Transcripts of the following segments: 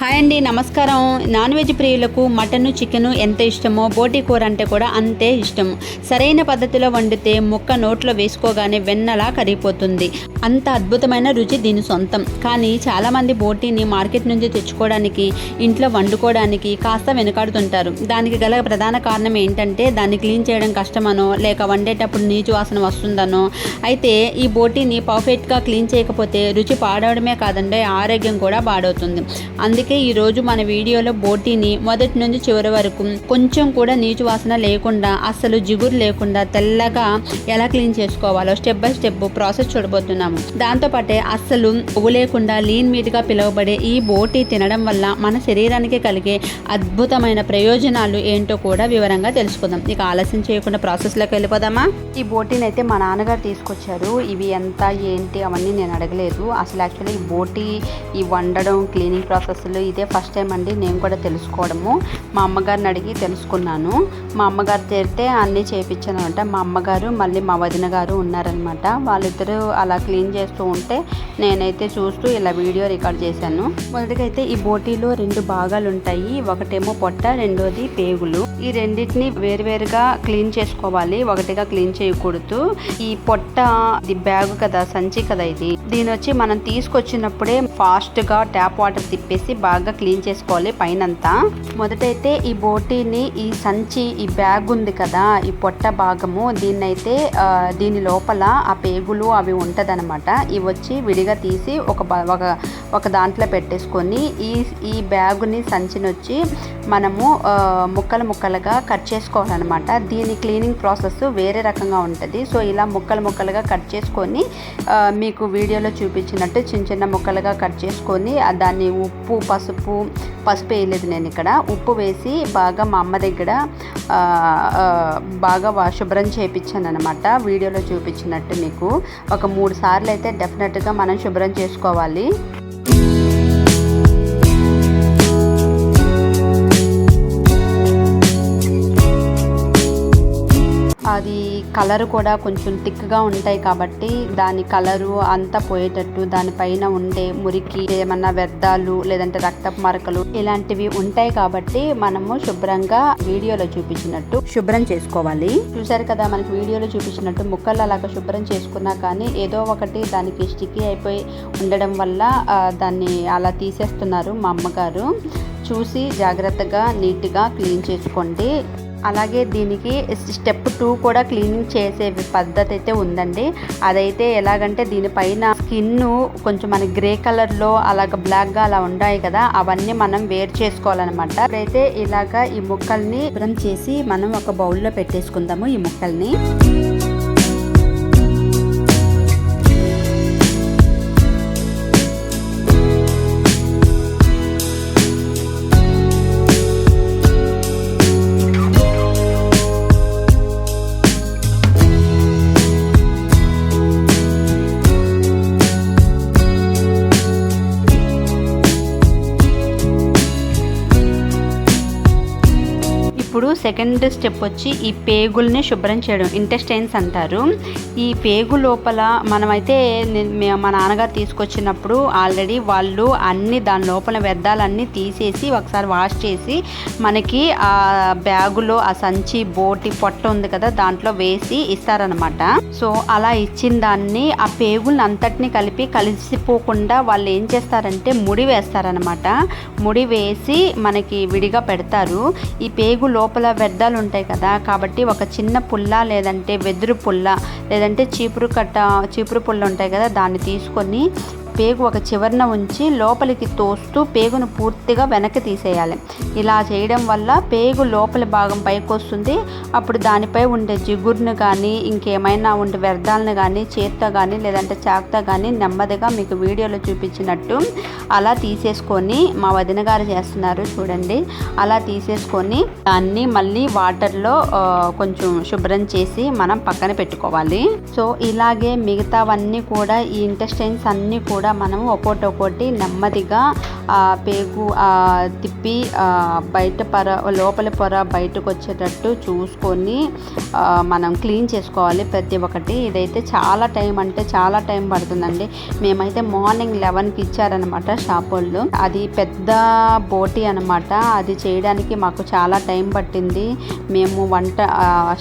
Hi అండి, నమస్కారం. Non veg ప్రియులకు మటన్ చికెన్ ఎంత ఇష్టమో బోటి కూర అంటే కూడా అంతే ఇష్టం. సరైన పద్ధతిలో వండితే ముక్క నోట్లో వేసుకోగానే వెన్నలా కరిగిపోతుంది. అంత అద్భుతమైన రుచి దీని సొంతం. కానీ చాలామంది బోటీని మార్కెట్ నుంచి తెచ్చుకోవడానికి, ఇంట్లో వండుకోవడానికి కాస్త వెనుకాడుతుంటారు. దానికి గల ప్రధాన కారణం ఏంటంటే దాన్ని క్లీన్ చేయడం కష్టమనో, లేక వండేటప్పుడు నీచు వాసన వస్తుందనో. అయితే ఈ బోటీని పర్ఫెక్ట్గా క్లీన్ చేయకపోతే రుచి పాడవడమే కాదండి, ఆరోగ్యం కూడా పాడవుతుంది. అందుకే ఈరోజు మన వీడియోలో బోటీని మొదటి నుంచి చివరి వరకు కొంచెం కూడా నీచు వాసన లేకుండా, అస్సలు జిగురు లేకుండా తెల్లగా ఎలా క్లీన్ చేసుకోవాలో స్టెప్ బై స్టెప్ ప్రాసెస్ చూడబోతున్నాము. దాంతోపాటే అస్సలు కొవ్వు లేకుండా లీన్ మీట్గా పిలువబడే ఈ బోటీ తినడం వల్ల మన శరీరానికి కలిగే అద్భుతమైన ప్రయోజనాలు ఏంటో కూడా వివరంగా తెలుసుకుందాం. ఇక ఆలస్యం చేయకుండా ప్రాసెస్లోకి వెళ్ళిపోదామా? ఈ బోటీని అయితే మా నాన్నగారు తీసుకొచ్చారు. ఇవి ఎంత ఏంటి అవన్నీ నేను అడగలేదు. అసలు యాక్చువల్లీ ఈ బోటీ ఈ వండడం, క్లీనింగ్ ప్రాసెస్లో ఇదే ఫస్ట్ టైం అండి నేను కూడా తెలుసుకోవడము. మా అమ్మగారిని అడిగి తెలుసుకున్నాను. మా అమ్మగారు చేరితే అన్నీ చేయించాను అనమాట. మా అమ్మగారు మళ్ళీ మా వదిన గారు ఉన్నారనమాట. వాళ్ళిద్దరూ అలా క్లీన్ చేస్తూ ఉంటే నేనైతే చూస్తూ ఇలా వీడియో రికార్డ్ చేశాను. మొదటిగా అయితే ఈ బోటీలో 2 భాగాలు ఉంటాయి. ఒకటేమో పొట్ట, రెండోది పేగులు. ఈ రెండింటిని వేరువేరుగా క్లీన్ చేసుకోవాలి, ఒకటిగా క్లీన్ చేయకూడదు. ఈ పొట్ట ఇది బ్యాగు కదా, సంచి కదా, దీని వచ్చి మనం తీసుకొచ్చినప్పుడే ఫాస్ట్గా ట్యాప్ వాటర్ తిప్పేసి బాగా క్లీన్ చేసుకోవాలి పైనంతా. మొదటైతే ఈ బోటీని ఈ సంచి, ఈ బ్యాగ్ ఉంది కదా, ఈ పొట్ట భాగము, దీన్నైతే దీని లోపల ఆ పేగులు అవి ఉంటదనమాట. ఇవి వచ్చి విడిగా తీసి ఒక దాంట్లో పెట్టేసుకొని ఈ బ్యాగుని, సంచిని వచ్చి మనము ముక్కలుగా కట్ చేసుకోవాలన్నమాట. దీని క్లీనింగ్ ప్రాసెస్ వేరే రకంగా ఉంటుంది. సో ఇలా ముక్కలుగా కట్ చేసుకొని మీకు వీడియోలో చూపించినట్టు చిన్న ముక్కలుగా కట్ చేసుకొని దాన్ని ఉప్పు, పసుపు వేయలేదు నేను ఇక్కడ. ఉప్పు వేసి బాగా మా అమ్మ దగ్గర బాగా శుభ్రం చేయించాను అనమాట. వీడియోలో చూపించినట్టు మీకు ఒక 3 సార్లు అయితే డెఫినెట్గా మనం శుభ్రం చేసుకోవాలి. అది కలర్ కూడా కొంచెం థిక్గా ఉంటాయి కాబట్టి దాని కలరు అంతా పోయేటట్టు, దానిపైన ఉండే మురికి, ఏమన్నా వ్యర్థాలు లేదంటే రక్తపు మరకలు ఇలాంటివి ఉంటాయి కాబట్టి మనము శుభ్రంగా వీడియోలో చూపించినట్టు శుభ్రం చేసుకోవాలి. చూసారు కదా, మనకి వీడియోలో చూపించినట్టు ముక్కలు అలాగా శుభ్రం చేసుకున్నా కానీ ఏదో ఒకటి దానికి స్టిక్కీ అయిపోయి ఉండడం వల్ల దాన్ని అలా తీసేస్తున్నారు మా అమ్మగారు. చూసి జాగ్రత్తగా నీట్గా క్లీన్ చేసుకోండి. అలాగే దీనికి స్టెప్ 2 కూడా క్లీనింగ్ చేసే పద్ధతి అయితే ఉందండి. అదైతే ఎలాగంటే దీనిపైన స్కిన్ కొంచెం మన గ్రే కలర్లో అలాగ బ్లాక్గా అలా ఉంటాయి కదా, అవన్నీ మనం వేరు చేసుకోవాలన్నమాట. ఇప్పుడైతే ఇలాగా ఈ ముక్కల్ని శుభ్రం చేసి మనం ఒక బౌల్లో పెట్టేసుకుందాము ఈ ముక్కల్ని. ఇప్పుడు సెకండ్ స్టెప్ వచ్చి ఈ పేగుల్ని శుభ్రం చేయడం, ఇంటెస్టైన్స్ అంటారు. ఈ పేగు లోపల మనమైతే మా నాన్నగారు తీసుకొచ్చినప్పుడు ఆల్రెడీ వాళ్ళు అన్ని దాని లోపల వ్యర్థాలన్నీ తీసేసి ఒకసారి వాష్ చేసి మనకి ఆ బ్యాగులో ఆ సంచి, బోటి పొట్ట ఉంది కదా, దాంట్లో వేసి ఇస్తారనమాట. సో అలా ఇచ్చిన దాన్ని ఆ పేగుల్ని అంతటిని కలిసిపోకుండా వాళ్ళు ఏం చేస్తారంటే ముడి వేస్తారనమాట. ముడి వేసి మనకి విడిగా పెడతారు. ఈ పేగు లోపల వ్యర్థాలు ఉంటాయి కదా, కాబట్టి ఒక చిన్న పుల్ల లేదంటే వెదురు పుల్ల లేదంటే చీపురు పుల్ల ఉంటాయి కదా, దాన్ని తీసుకొని పేగు ఒక చివరన ఉంచి లోపలికి తోస్తూ పేగును పూర్తిగా వెనక్కి తీసేయాలి. ఇలా చేయడం వల్ల పేగు లోపలి భాగం పైకి వస్తుంది. అప్పుడు దానిపై ఉండే జిగురును కానీ ఇంకేమైనా ఉండే వ్యర్థాలను కానీ చేత్తో కానీ లేదంటే చాకుతో కానీ నెమ్మదిగా మీకు వీడియోలో చూపించినట్టు అలా తీసేసుకొని, మా వదిన గారు చేస్తున్నారు చూడండి, అలా తీసేసుకొని దాన్ని మళ్ళీ వాటర్లో కొంచెం శుభ్రం చేసి మనం పక్కన పెట్టుకోవాలి. సో ఇలాగే మిగతావన్నీ కూడా ఈ ఇంటెస్టైన్స్ అన్నీ కూడా కూడా మనం ఒక్కోటి నెమ్మదిగా పేగు తిప్పి బయట లోపల పొర బయటకు వచ్చేటట్టు చూసుకొని మనం క్లీన్ చేసుకోవాలి ప్రతి ఒక్కటి. ఇదైతే చాలా టైం పడుతుందండి. మేమైతే మార్నింగ్ 11కి ఇచ్చారనమాట షాప్ వాళ్ళు. అది పెద్ద బోటి అనమాట. అది చేయడానికి మాకు చాలా టైం పట్టింది. మేము వంట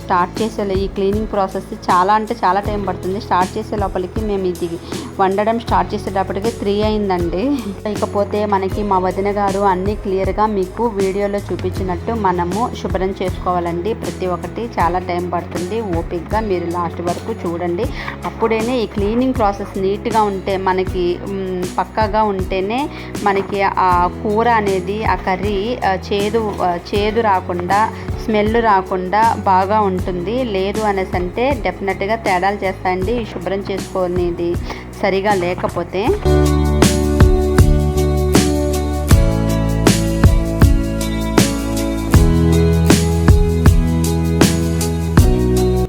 స్టార్ట్ చేసే ఈ క్లీనింగ్ ప్రాసెస్ చాలా టైం పడుతుంది. స్టార్ట్ చేసే లోపలికి మేము ఇది వండడం స్టార్ట్ చేసేటప్పటికి 3 అయిందండి. ఇకపోతే మనకి మా వదిన గారు అన్నీ క్లియర్గా మీకు వీడియోలో చూపించినట్టు మనము శుభ్రం చేసుకోవాలండి. ప్రతి ఒక్కటి చాలా టైం పడుతుంది. ఓపికగా మీరు లాస్ట్ వరకు చూడండి. అప్పుడేనే ఈ క్లీనింగ్ ప్రాసెస్ నీట్గా ఉంటే మనకి పక్కాగా ఉంటేనే మనకి ఆ కూర అనేది ఆ కర్రీ చేదు రాకుండా స్మెల్ రాకుండా బాగా ఉంటుంది. లేదు అనేసి అంటే డెఫినెట్గా తేడాలు చేస్తాయండి ఈ శుభ్రం చేసుకునేది సరిగా లేకపోతే.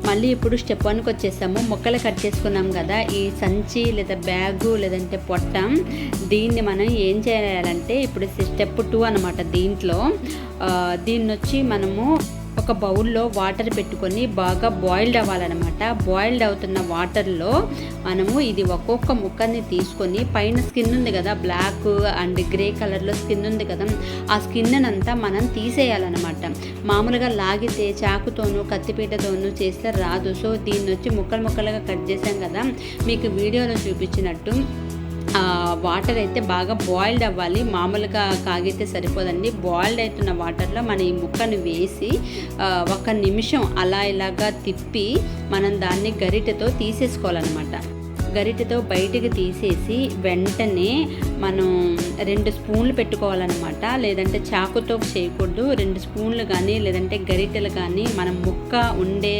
మళ్ళీ ఇప్పుడు స్టెప్ 1కి వచ్చేసాము. ముక్కలు కట్ చేసుకున్నాం కదా, ఈ సంచి లేదా బ్యాగు లేదంటే పొట్ట, దీన్ని మనం ఏం చేయాలంటే ఇప్పుడు స్టెప్ 2 అనమాట. దీన్ని వచ్చి మనము ఒక బౌల్లో వాటర్ పెట్టుకొని బాగా బాయిల్డ్ అవ్వాలన్నమాట. బాయిల్డ్ అవుతున్న వాటర్లో మనము ఇది ఒక్కొక్క ముక్కని తీసుకొని పైన స్కిన్ ఉంది కదా, బ్లాక్ అండ్ గ్రే కలర్లో స్కిన్ ఉంది కదా, ఆ స్కిన్ అంతా మనం తీసేయాలన్నమాట. మామూలుగా లాగితే చాకుతోనూ కత్తిపీటతోనూ చేస్తే రాదు. సో దీన్ని వచ్చి ముక్కలుగా కట్ చేసాం కదా, మీకు వీడియోలో చూపించినట్టు వాటర్ అయితే బాగా బాయిల్డ్ అవ్వాలి. మామూలుగా కాగితే సరిపోదండి. బాయిల్డ్ అవుతున్న వాటర్లో మనం ఈ ముక్కను వేసి 1 నిమిషం ఇలాగా తిప్పి మనం దాన్ని గరిటెతో తీసేసుకోవాలన్నమాట. గరిటెతో బయటికి తీసేసి వెంటనే మనం 2 స్పూన్లు పెట్టుకోవాలన్నమాట. లేదంటే చాకుతో చేయకూడదు. 2 స్పూన్లు కానీ లేదంటే గరిటెలు కానీ మనం ముక్క ఉండే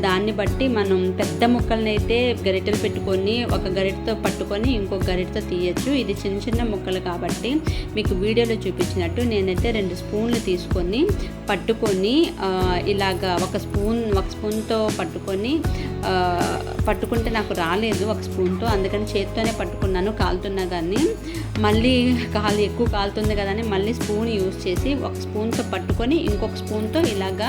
దాన్ని బట్టి మనం పెద్ద ముక్కల్ని అయితే గరిటెలు పెట్టుకొని ఒక గరిటెతో పట్టుకొని ఇంకొక గరిటెతో తీయచ్చు. ఇది చిన్న ముక్కలు కాబట్టి మీకు వీడియోలో చూపించినట్టు నేనైతే 2 స్పూన్లు తీసుకొని పట్టుకొని ఇలాగా ఒక స్పూన్తో పట్టుకుంటే నాకు రాలేదు 1 స్పూన్తో, అందుకని చేత్తోనే పట్టుకున్నాను. కాలుతున్నా కానీ మళ్ళీ ఎక్కువ కాలుతుంది కదా అని మళ్ళీ స్పూన్ యూజ్ చేసి 1 స్పూన్తో పట్టుకొని ఇంకొక స్పూన్తో ఇలాగా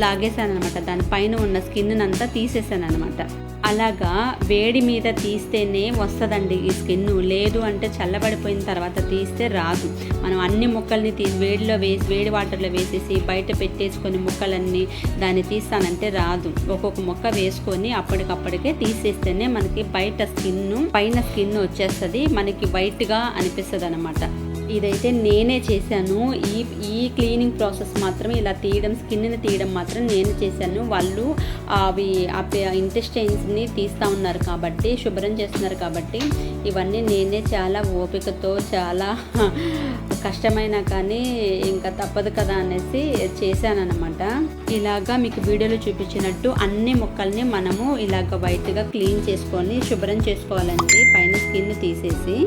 లాగేసాను అనమాట. దానిపైన ఉన్న స్కిన్ అంతా తీసేసాను అనమాట. అలాగా వేడి మీద తీస్తేనే వస్తుందండి ఈ స్కిన్. లేదు అంటే చల్లబడిపోయిన తర్వాత తీస్తే రాదు. మనం అన్ని ముక్కల్ని వేడి వాటర్లో వేసేసి బయట పెట్టేసుకొని ముక్కలన్నీ దాన్ని తీస్తానంటే రాదు. ఒక్కొక్క ముక్క వేసుకొని అప్పటికప్పటికే తీసేస్తేనే మనకి పైన స్కిన్ వచ్చేస్తుంది, మనకి వైట్గా అనిపిస్తుంది అనమాట. ఇదైతే నేనే చేశాను. ఈ క్లీనింగ్ ప్రాసెస్ మాత్రం ఇలా స్కిన్ని తీయడం మాత్రం నేను చేశాను. వాళ్ళు అవి ఇంటెస్టైన్స్ని తీస్తూ ఉన్నారు కాబట్టి, శుభ్రం చేస్తున్నారు కాబట్టి ఇవన్నీ నేనే చాలా ఓపికతో చాలా కష్టమైనా కానీ ఇంకా తప్పదు కదా అనేసి చేశానన్నమాట. ఇలాగా మీకు వీడియోలో చూపించినట్టు అన్ని ముక్కల్ని మనము ఇలాగ వైట్గా క్లీన్ చేసుకొని శుభ్రం చేసుకోవాలండి పైన స్కిన్ తీసేసి.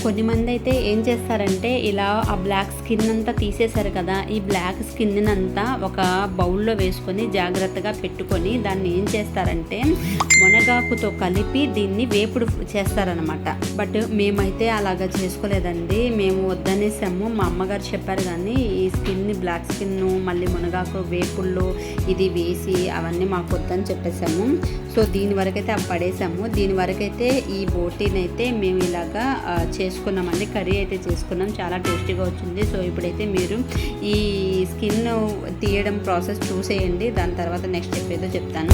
కొంతమంది అయితే ఏం చేస్తారంటే ఇలా ఆ బ్లాక్ స్కిన్ అంతా తీసేశారు కదా, ఈ బ్లాక్ స్కిన్ అంతా ఒక బౌల్లో వేసుకొని జాగ్రత్తగా పెట్టుకొని దాన్ని ఏం చేస్తారంటే మునగాకుతో కలిపి దీన్ని వేపుడు చేస్తారనమాట. బట్ మేమైతే అలాగా చేసుకోలేదండి. మేము వద్దనేసాము. మా అమ్మగారు చెప్పారు కానీ ఈ బ్లాక్ స్కిన్ మళ్ళీ మునగాకు వేపుళ్ళు ఇది వేసి అవన్నీ మాకు వద్దని చెప్పేసాము. సో దీని వరకైతే అవి పడేసాము. దీని వరకైతే ఈ బోటీని అయితే మేము ఇలాగా చేసుకున్నామండి. కర్రీ అయితే చేసుకున్నాం, చాలా టేస్టీగా వచ్చింది. సో ఇప్పుడైతే మీరు ఈ స్కిన్ తీయడం ప్రాసెస్ చూసేయండి. దాని తర్వాత నెక్స్ట్ స్టెప్ ఏదో చెప్తాను.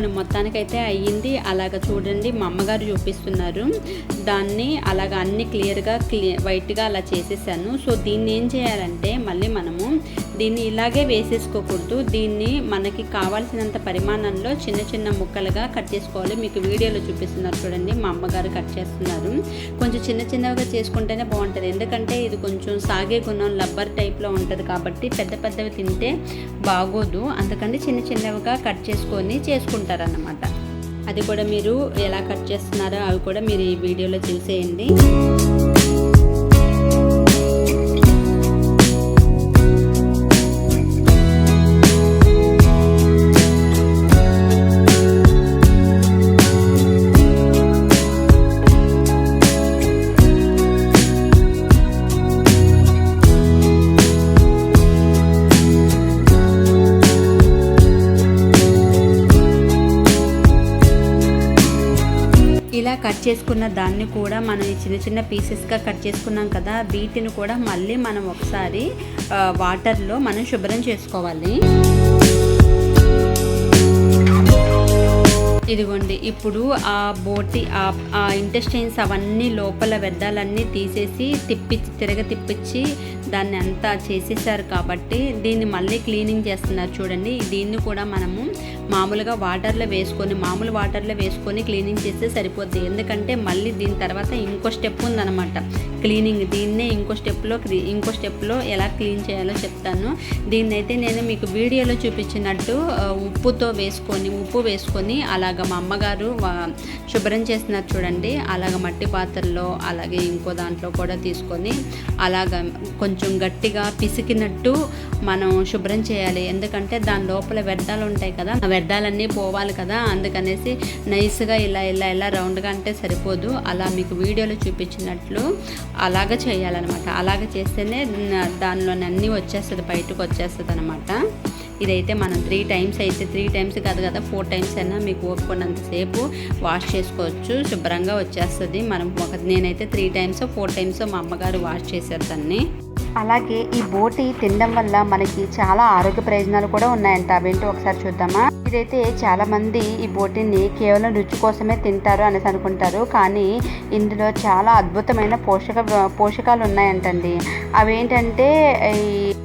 ఇదిగోండి మొత్తానికైతే అయ్యింది. అలాగ చూడండి మా అమ్మగారు చూపిస్తున్నారు. దాన్ని అలాగ అన్ని క్లియర్గా వైట్గా అలా చేసేసాను. సో దీన్ని ఏం చేయాలంటే మళ్ళీ మనము దీన్ని ఇలాగే వేసేసుకోకూడదు. దీన్ని మనకి కావాల్సినంత పరిమాణంలో చిన్న చిన్న ముక్కలుగా కట్ చేసుకోవాలి. మీకు వీడియోలో చూపిస్తున్నారు చూడండి, మా అమ్మగారు కట్ చేస్తున్నారు. కొంచెం చిన్న చిన్నగా చేసుకుంటేనే బాగుంటుంది. ఎందుకంటే ఇది కొంచెం సాగే గుణం రబ్బర్ టైప్లో ఉంటుంది కాబట్టి పెద్ద పెద్దవి తింటే బాగోదు. అందుకని చిన్న చిన్నవిగా కట్ చేసుకుంటారన్నమాట. అది కూడా మీరు ఎలా కట్ చేస్తున్నారో అవి కూడా మీరు ఈ వీడియోలో చూసేయండి. ఇలా కట్ చేసుకున్న దాన్ని కూడా మనం చిన్న చిన్న పీసెస్గా కట్ చేసుకున్నాం కదా, వీటిని కూడా మళ్ళీ మనం ఒకసారి వాటర్లో మనం శుభ్రం చేసుకోవాలి. ఇదిగోండి ఇప్పుడు ఆ బోటి ఆ ఇంటెస్టైన్స్ అవన్నీ లోపల వ్యర్థాలన్నీ తీసేసి తిప్పించి దాన్ని అంతా చేసేసారు కాబట్టి దీన్ని మళ్ళీ క్లీనింగ్ చేస్తున్నారు చూడండి. దీన్ని కూడా మనము మామూలు వాటర్లో వేసుకొని క్లీనింగ్ చేస్తే సరిపోద్ది. ఎందుకంటే మళ్ళీ దీని తర్వాత ఇంకో స్టెప్ ఉందన్నమాట క్లీనింగ్. దీన్నే ఇంకో స్టెప్లో ఎలా క్లీన్ చేయాలో చెప్తాను. దీన్నైతే నేను మీకు వీడియోలో చూపించినట్టు ఉప్పు వేసుకొని అలాగ మా అమ్మగారు శుభ్రం చేస్తున్నారు చూడండి. అలాగ మట్టి పాత్రలో అలాగే ఇంకో దాంట్లో కూడా తీసుకొని అలాగ కొంచెం గట్టిగా పిసికినట్టు మనం శుభ్రం చేయాలి. ఎందుకంటే దాని లోపల వ్యర్థాలు ఉంటాయి కదా, ఆ వ్యర్థాలన్నీ పోవాలి కదా. అందుకనేసి నైస్గా ఇలా రౌండ్గా అంటే సరిపోదు. అలా మీకు వీడియోలో చూపించినట్లు అలాగ చేయాలన్నమాట. అలాగ చేస్తేనే దానిలోని అన్నీ బయటకు వచ్చేస్తుంది అనమాట. ఇదైతే మనం 3 టైమ్స్ కాదు కదా 4 టైమ్స్ అయినా మీకు ఓపుకున్నంతసేపు వాష్ చేసుకోవచ్చు, శుభ్రంగా వచ్చేస్తుంది. నేనైతే 3 టైమ్స్ 4 టైమ్స్ మా అమ్మగారు వాష్ చేశారు దాన్ని. అలాగే ఈ బోటి తినడం వల్ల మనకి చాలా ఆరోగ్య ప్రయోజనాలు కూడా ఉన్నాయంట. అవేంటో ఒకసారి చూద్దామా. ఇదైతే చాలా మంది ఈ బోటిని కేవలం రుచి కోసమే తింటారు అనేసి అనుకుంటారు, కానీ ఇందులో చాలా అద్భుతమైన పోషకాలు ఉన్నాయంటండి. అవేంటంటే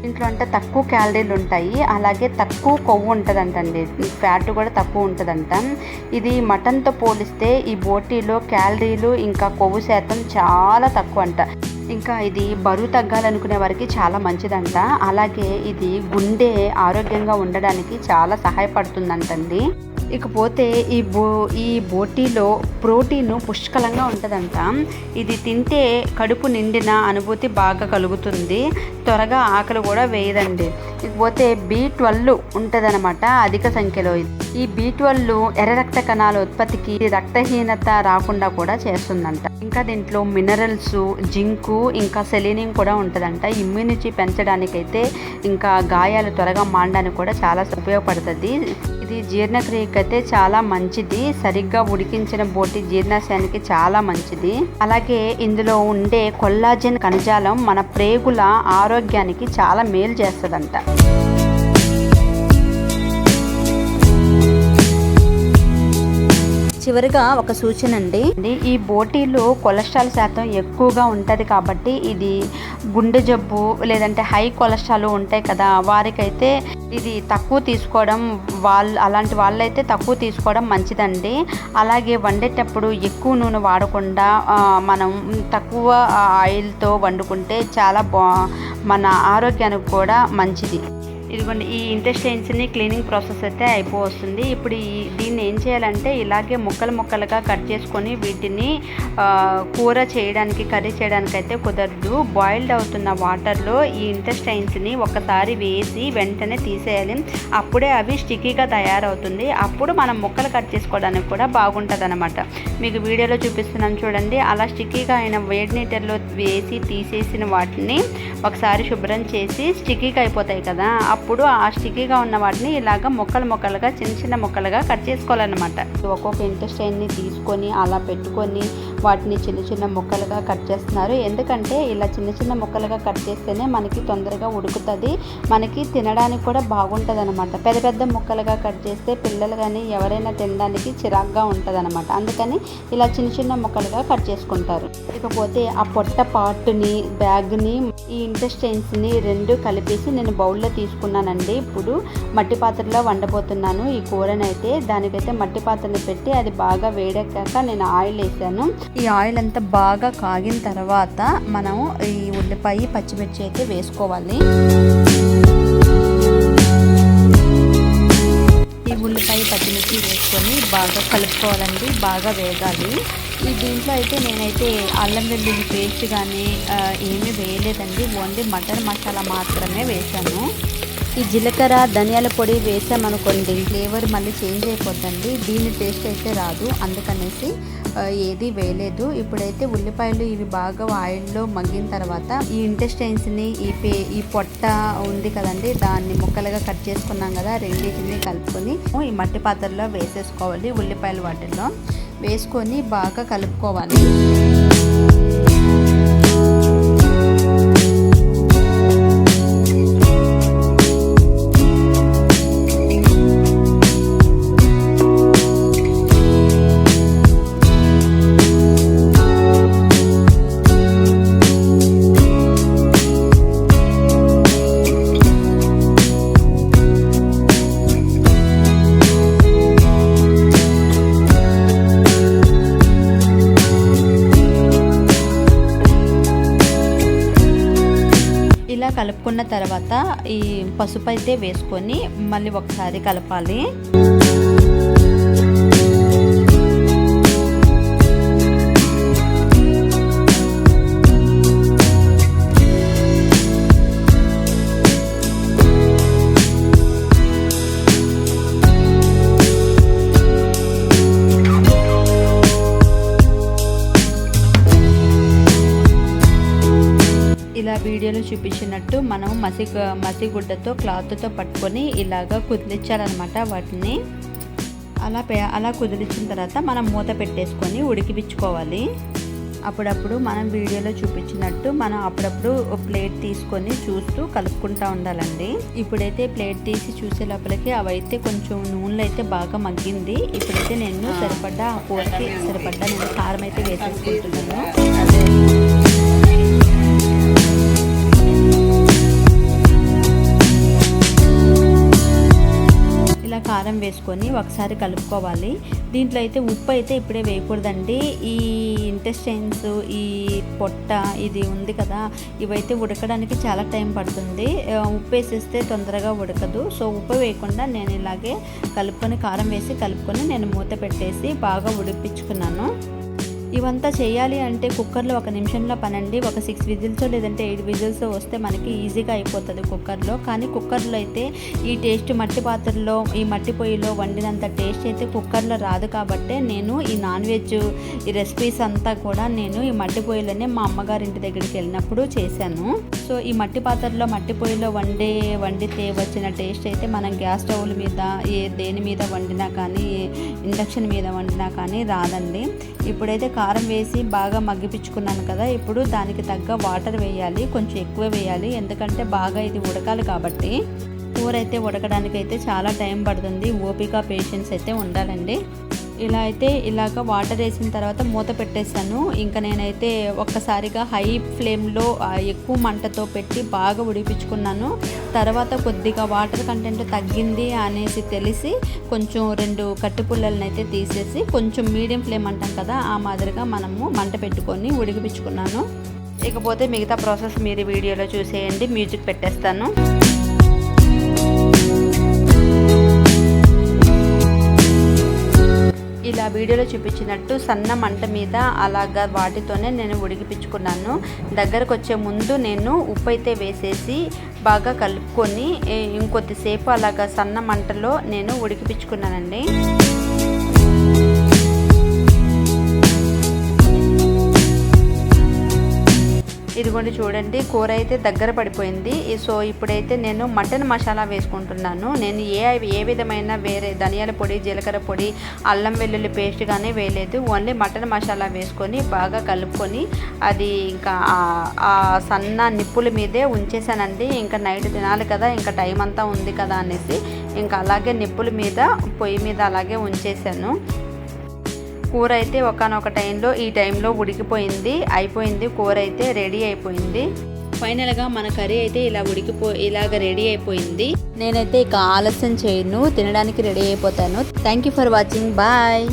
ఇంట్లో అంటే తక్కువ క్యాలరీలు ఉంటాయి, అలాగే తక్కువ కొవ్వు ఉంటుందంటండి, ఫ్యాట్ కూడా తక్కువ ఉంటుందంట. ఇది మటన్తో పోలిస్తే ఈ బోటీలో క్యాలరీలు ఇంకా కొవ్వు శాతం చాలా తక్కువ అంట. ఇంకా ఇది బరువు తగ్గాలనుకునే వారికి చాలా మంచిదంట. అలాగే ఇది గుండె ఆరోగ్యంగా ఉండడానికి చాలా సహాయపడుతుందంటండి. ఇకపోతే ఈ బోటీలో ప్రోటీన్ పుష్కలంగా ఉంటుందంట. ఇది తింటే కడుపు నిండిన అనుభూతి బాగా కలుగుతుంది, త్వరగా ఆకలి కూడా వేయదండి. ఇకపోతే B12 ఉంటుందన్నమాట అధిక సంఖ్యలో. ఈ B12 ఎర్ర రక్త కణాల ఉత్పత్తికి రక్తహీనత రాకుండా కూడా చేస్తుందంట. ఇంకా దీంట్లో మినరల్స్, జింకు, ఇంకా సెలీనియం కూడా ఉంటుందంట. ఇమ్యూనిటీ పెంచడానికైతే ఇంకా గాయాలు త్వరగా మానడానికి కూడా చాలా ఉపయోగపడుతుంది. ఇది జీర్ణక్రియకైతే చాలా మంచిది. సరిగ్గా ఉడికించిన బోటి జీర్ణాశయానికి చాలా మంచిది. అలాగే ఇందులో ఉండే కొల్లాజెన్ కణజాలం మన ప్రేగుల ఆరోగ్యానికి చాలా మేలు చేస్తుందంట. చివరిగా ఒక సూచన అండి, ఈ బోటీలో కొలెస్ట్రాల్ శాతం ఎక్కువగా ఉంటుంది కాబట్టి ఇది గుండె జబ్బు లేదంటే హై కొలెస్ట్రాల్ ఉంటాయి కదా, వారికైతే ఇది తక్కువ తీసుకోవడం, అలాంటి వాళ్ళైతే తక్కువ తీసుకోవడం మంచిదండి. అలాగే వండేటప్పుడు ఎక్కువ నూనె వాడకుండా మనం తక్కువ ఆయిల్తో వండుకుంటే చాలా మన ఆరోగ్యానికి కూడా మంచిది. ఇదిగోండి ఈ ఇంటెస్టైన్స్ని క్లీనింగ్ ప్రాసెస్ అయితే అయిపోతుంది. ఇప్పుడు దీన్ని ఏం చేయాలంటే ఇలాగే ముక్కలుగా కట్ చేసుకొని వీటిని కూర చేయడానికి, కర్రీ చేయడానికి అయితే కుదరదు. బాయిల్డ్ అవుతున్న వాటర్లో ఈ ఇంటెస్టైన్స్ని ఒకసారి వేసి వెంటనే తీసేయాలి. అప్పుడే అవి స్టిక్కీగా తయారవుతుంది. అప్పుడు మనం ముక్కలు కట్ చేసుకోవడానికి కూడా బాగుంటుంది అనమాట. మీకు వీడియోలో చూపిస్తున్నాను చూడండి. అలా స్టిక్కీగా అయిన వేడి నీటిలో వేసి తీసేసిన వాటిని ఒకసారి శుభ్రం చేసి స్టిక్కీగా అయిపోతాయి కదా, అప్పుడు ఆ స్టిక్కీగా ఉన్న వాటిని ఇలాగ ముక్కలుగా చిన్న ముక్కలుగా కట్ చేసుకోవాలన్నమాట. ఒక్కొక్క ఇంటెస్టైన్ని తీసుకొని అలా పెట్టుకొని వాటిని చిన్న చిన్న ముక్కలుగా కట్ చేస్తున్నారు. ఎందుకంటే ఇలా చిన్న చిన్న ముక్కలుగా కట్ చేస్తేనే మనకి తొందరగా ఉడుకుతుంది, మనకి తినడానికి కూడా బాగుంటుంది అనమాట. పెద్ద పెద్ద ముక్కలుగా కట్ చేస్తే పిల్లలు కానీ ఎవరైనా తినడానికి చిరాగ్గా ఉంటుంది అనమాట. అందుకని ఇలా చిన్న చిన్న ముక్కలుగా కట్ చేసుకుంటారు. ఇకపోతే ఆ పొట్ట పార్ట్ని, బ్యాగ్ని, ఈ ఇంటెస్టైన్స్ని రెండు కలిపేసి నేను బౌల్లో తీసుకున్నానండి. ఇప్పుడు మట్టి పాత్రలో వండబోతున్నాను ఈ కూరనైతే. దానికైతే మట్టి పాత్రని పెట్టి అది బాగా వేడెక్కాక నేను ఆయిల్ వేసాను. ఈ ఆయిల్ అంతా బాగా కాగిన తర్వాత మనం ఈ ఉల్లిపాయ, పచ్చిమిర్చి అయితే వేసుకోవాలి. ఈ ఉల్లిపాయ, పచ్చిమిర్చి వేసుకొని బాగా కలుపుకోవాలండి, బాగా వేగాలి. ఈ దీంట్లో అయితే నేనైతే అల్లం వెల్లుల్లి పేస్ట్ కానీ ఏమీ వేయలేదండి, ఓన్లీ మటన్ మసాలా మాత్రమే వేసాను. ఈ జీలకర్ర, ధనియాల పొడి వేసామనుకోండి ఫ్లేవర్ మళ్ళీ చేంజ్ అయిపోద్దండి, దీని టేస్ట్ అయితే రాదు, అందుకనేసి ఏది వేయలేదు. ఇప్పుడైతే ఉల్లిపాయలు ఇవి బాగా ఆయిల్లో మగ్గిన తర్వాత ఈ ఇంటెస్టైన్స్ని, ఈ పొట్ట ఉంది కదండి, దాన్ని ముక్కలుగా కట్ చేసుకున్నాం కదా, రెండింటిని కలుపుకొని ఈ మట్టి పాత్రలో వేసేసుకోవాలి. ఉల్లిపాయలు వాటిల్లో వేసుకొని బాగా కలుపుకోవాలి. ఇలా కలుపుకున్న తర్వాత ఈ పసుపు అయితే వేసుకొని మళ్ళీ ఒకసారి కలపాలి. ఇలా వీడియోలో చూపించినట్టు మనం మసిగుడ్డతో క్లాత్తో పట్టుకొని ఇలాగా కుదిలించాలన్నమాట వాటిని. అలా కుదిలించిన తర్వాత మనం మూత పెట్టేసుకొని ఉడికిపించుకోవాలి. అప్పుడప్పుడు మనం వీడియోలో చూపించినట్టు మనం అప్పుడప్పుడు ప్లేట్ తీసుకొని చూస్తూ కలుపుకుంటూ ఉండాలండి. ఇప్పుడైతే ప్లేట్ తీసి చూసే లోపలికి అవైతే కొంచెం నూనెలో అయితే బాగా మగ్గింది. ఇప్పుడైతే నేను సరిపడ్డా ఆ కూరకి సరిపడ్డా నేను కారం అయితే వేసేసుకుంటున్నాను. ఇలా కారం వేసుకొని ఒకసారి కలుపుకోవాలి. దీంట్లో అయితే ఉప్పు అయితే ఇప్పుడే వేయకూడదండి. ఈ ఇంటెస్టైన్స్, ఈ పొట్ట ఇది ఉంది కదా, ఇవైతే ఉడకడానికి చాలా టైం పడుతుంది. ఉప్పు వేసేస్తే తొందరగా ఉడకదు. సో ఉప్పు వేయకుండా నేను ఇలాగే కలుపుకొని, కారం వేసి కలుపుకొని నేను మూత పెట్టేసి బాగా ఉడిపించుకున్నాను. ఇవంతా చేయాలి అంటే కుక్కర్లో 1 నిమిషంలో పనండి. ఒక 6 విజిల్స్ లేదంటే 8 విజిల్స్ వస్తే మనకి ఈజీగా అయిపోతుంది కుక్కర్లో. కానీ కుక్కర్లో అయితే ఈ టేస్ట్ మట్టి పాత్రలో, ఈ మట్టి పొయ్యిలో వండినంత టేస్ట్ అయితే కుక్కర్లో రాదు. కాబట్టే నేను ఈ నాన్ వెజ్ ఈ రెసిపీస్ అంతా కూడా నేను ఈ మట్టి పొయ్యిలోనే మా అమ్మగారింటి దగ్గరికి వెళ్ళినప్పుడు చేశాను. సో ఈ మట్టి పాత్రలో, మట్టి పొయ్యిలో వండితే వచ్చిన టేస్ట్ అయితే మనం గ్యాస్ స్టవ్ల మీద దేని మీద వండినా కానీ, ఇండక్షన్ మీద వండినా కానీ రాదండి. ఇప్పుడైతే కారం వేసి బాగా మగ్గిపించుకున్నాను కదా, ఇప్పుడు దానికి తగ్గ వాటర్ వేయాలి, కొంచెం ఎక్కువ వేయాలి. ఎందుకంటే బాగా ఇది ఉడకాలి కాబట్టి. కూర అయితే ఉడకడానికి అయితే చాలా టైం పడుతుంది, ఓపిక, పేషెన్స్ అయితే ఉండాలండి. ఇలా అయితే ఇలాగ వాటర్ వేసిన తర్వాత మూత పెట్టేశాను. ఇంకా నేనైతే ఒక్కసారిగా హై ఫ్లేమ్లో ఎక్కువ మంటతో పెట్టి బాగా ఉడిపించుకున్నాను. తర్వాత కొద్దిగా వాటర్ కంటెంట్ తగ్గింది అనేసి తెలిసి కొంచెం 2 కట్టి పుల్లలను అయితే తీసేసి కొంచెం మీడియం ఫ్లేమ్ అంటాం కదా, ఆ మాదిరిగా మనము మంట పెట్టుకొని ఉడికిపించుకున్నాను. ఇకపోతే మిగతా ప్రాసెస్ మీరు వీడియోలో చూసేయండి, మ్యూజిక్ పెట్టేస్తాను. ఇలా వీడియోలో చూపించినట్టు సన్న మంట మీద అలాగా వాటితోనే నేను ఉడికిపించుకున్నాను. దగ్గరకు వచ్చే ముందు నేను ఉప్పు అయితే వేసేసి బాగా కలుపుకొని ఇంకొద్దిసేపు అలాగా సన్న మంటలో నేను ఉడికిపించుకున్నానండి. ఇదిగోండి చూడండి, కూర అయితే దగ్గర పడిపోయింది. సో ఇప్పుడైతే నేను మటన్ మసాలా వేసుకుంటున్నాను. నేను ఏ విధమైన వేరే ధనియాల పొడి, జీలకర్ర పొడి, అల్లం వెల్లుల్లి పేస్ట్ కానీ వేయలేదు. ఓన్లీ మటన్ మసాలా వేసుకొని బాగా కలుపుకొని అది ఇంకా ఆ సన్న నిప్పుల మీదే ఉంచేసానండి. ఇంకా నైట్ తినాలి కదా, ఇంకా టైం అంతా ఉంది కదా అనేసి ఇంకా అలాగే నిప్పుల మీద, పొయ్యి మీద అలాగే ఉంచేసాను. కూర అయితే ఒకానొక ఈ టైంలో ఉడికిపోయింది, అయిపోయింది. కూర అయితే రెడీ అయిపోయింది. ఫైనల్గా మన కర్రీ అయితే ఇలాగ రెడీ అయిపోయింది. నేనైతే ఇక ఆలస్యం చేయను, తినడానికి రెడీ అయిపోతాను. Thank you for watching. Bye.